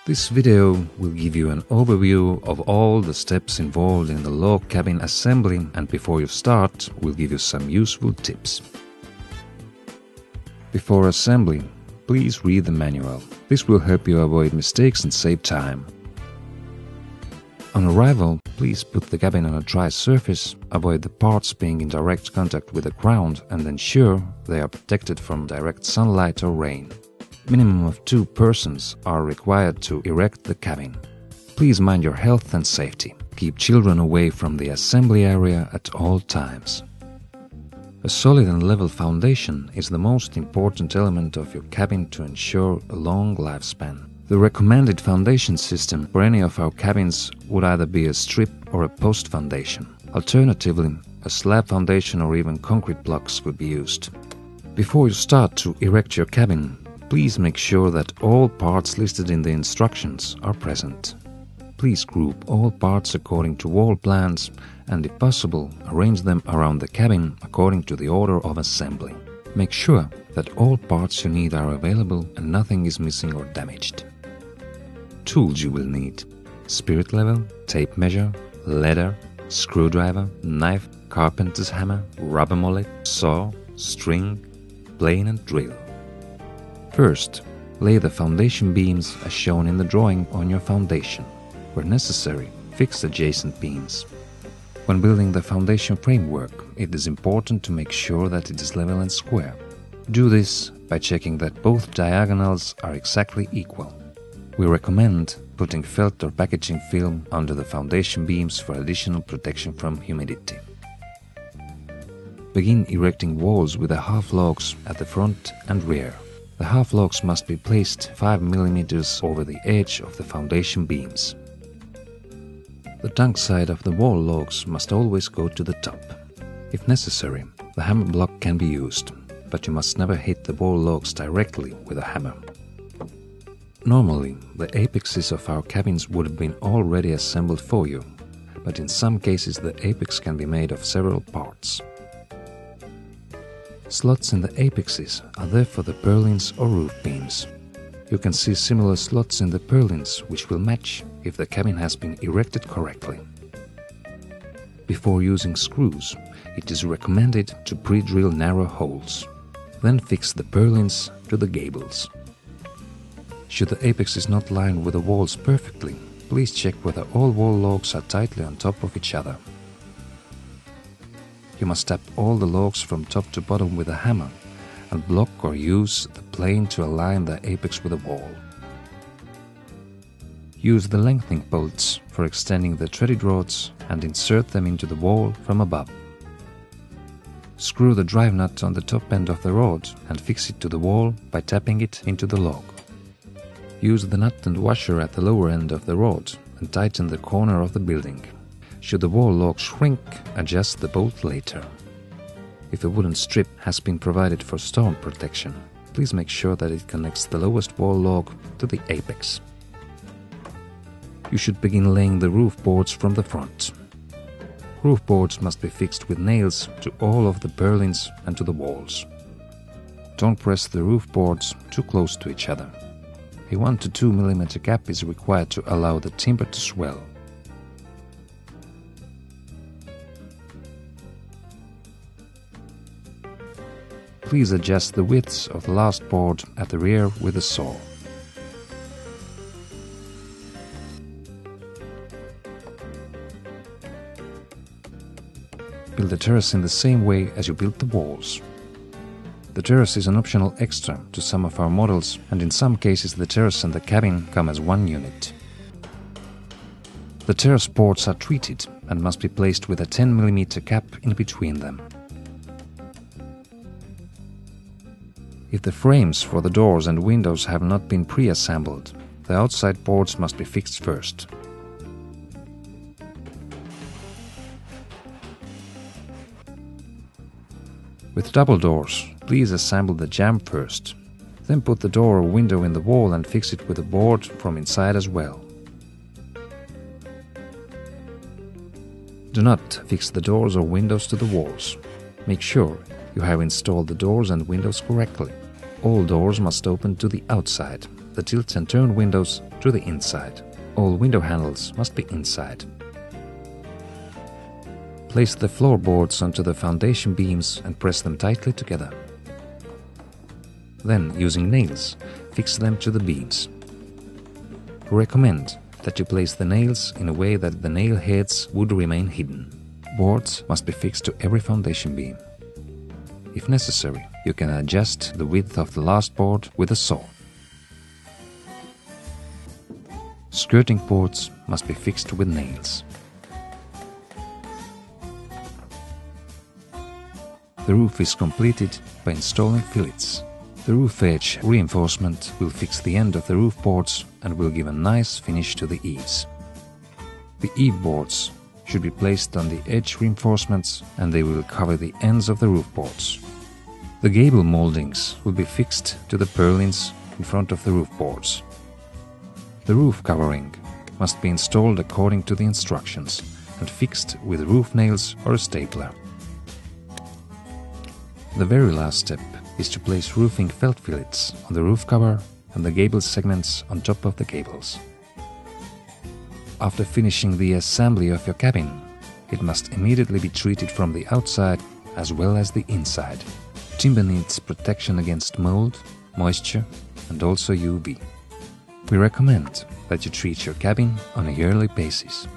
This video will give you an overview of all the steps involved in the log cabin assembly, and before you start, we'll give you some useful tips. Before assembling, please read the manual. This will help you avoid mistakes and save time. On arrival, please put the cabin on a dry surface, avoid the parts being in direct contact with the ground, and ensure they are protected from direct sunlight or rain. Minimum of 2 persons are required to erect the cabin. Please mind your health and safety. Keep children away from the assembly area at all times. A solid and level foundation is the most important element of your cabin to ensure a long lifespan. The recommended foundation system for any of our cabins would either be a strip or a post foundation. Alternatively, a slab foundation or even concrete blocks could be used. Before you start to erect your cabin, please make sure that all parts listed in the instructions are present. Please group all parts according to wall plans and, if possible, arrange them around the cabin according to the order of assembly. Make sure that all parts you need are available and nothing is missing or damaged. Tools you will need: spirit level, tape measure, ladder, screwdriver, knife, carpenter's hammer, rubber mallet, saw, string, plane and drill. First, lay the foundation beams as shown in the drawing on your foundation. Where necessary, fix adjacent beams. When building the foundation framework, it is important to make sure that it is level and square. Do this by checking that both diagonals are exactly equal. We recommend putting felt or packaging film under the foundation beams for additional protection from humidity. Begin erecting walls with the half logs at the front and rear. The half logs must be placed 5 mm over the edge of the foundation beams. The tongue side of the wall logs must always go to the top. If necessary, the hammer block can be used, but you must never hit the wall logs directly with a hammer. Normally, the apexes of our cabins would have been already assembled for you, but in some cases the apex can be made of several parts. Slots in the apexes are there for the purlins or roof beams. You can see similar slots in the purlins which will match if the cabin has been erected correctly. Before using screws, it is recommended to pre-drill narrow holes. Then fix the purlins to the gables. Should the apex not line with the walls perfectly, please check whether all wall logs are tightly on top of each other. You must tap all the logs from top to bottom with a hammer and block or use the plane to align the apex with the wall. Use the lengthening bolts for extending the threaded rods and insert them into the wall from above. Screw the drive nut on the top end of the rod and fix it to the wall by tapping it into the log. Use the nut and washer at the lower end of the rod and tighten the corner of the building. Should the wall log shrink, adjust the bolt later. If a wooden strip has been provided for storm protection, please make sure that it connects the lowest wall log to the apex. You should begin laying the roof boards from the front. Roof boards must be fixed with nails to all of the purlins and to the walls. Don't press the roof boards too close to each other. A 1 to 2 mm gap is required to allow the timber to swell. Please adjust the widths of the last board at the rear with a saw. Build the terrace in the same way as you built the walls. The terrace is an optional extra to some of our models, and in some cases the terrace and the cabin come as one unit. The terrace boards are treated and must be placed with a 10 mm gap in between them. If the frames for the doors and windows have not been pre-assembled, the outside boards must be fixed first. With double doors, please assemble the jamb first. Then put the door or window in the wall and fix it with a board from inside as well. Do not fix the doors or windows to the walls. Make sure you have installed the doors and windows correctly. All doors must open to the outside. the tilt and turn windows to the inside. All window handles must be inside. Place the floorboards onto the foundation beams and press them tightly together. Then, using nails, fix them to the beams. We recommend that you place the nails in a way that the nail heads would remain hidden. Boards must be fixed to every foundation beam. If necessary, you can adjust the width of the last board with a saw. Skirting boards must be fixed with nails. The roof is completed by installing fillets. The roof edge reinforcement will fix the end of the roof boards and will give a nice finish to the eaves. The eave boards should be placed on the edge reinforcements and they will cover the ends of the roof boards. The gable moldings will be fixed to the purlins in front of the roof boards. The roof covering must be installed according to the instructions and fixed with roof nails or a stapler. The very last step is to place roofing felt fillets on the roof cover and the gable segments on top of the gables. After finishing the assembly of your cabin, it must immediately be treated from the outside as well as the inside. Timber needs protection against mold, moisture, and also UV. We recommend that you treat your cabin on a yearly basis.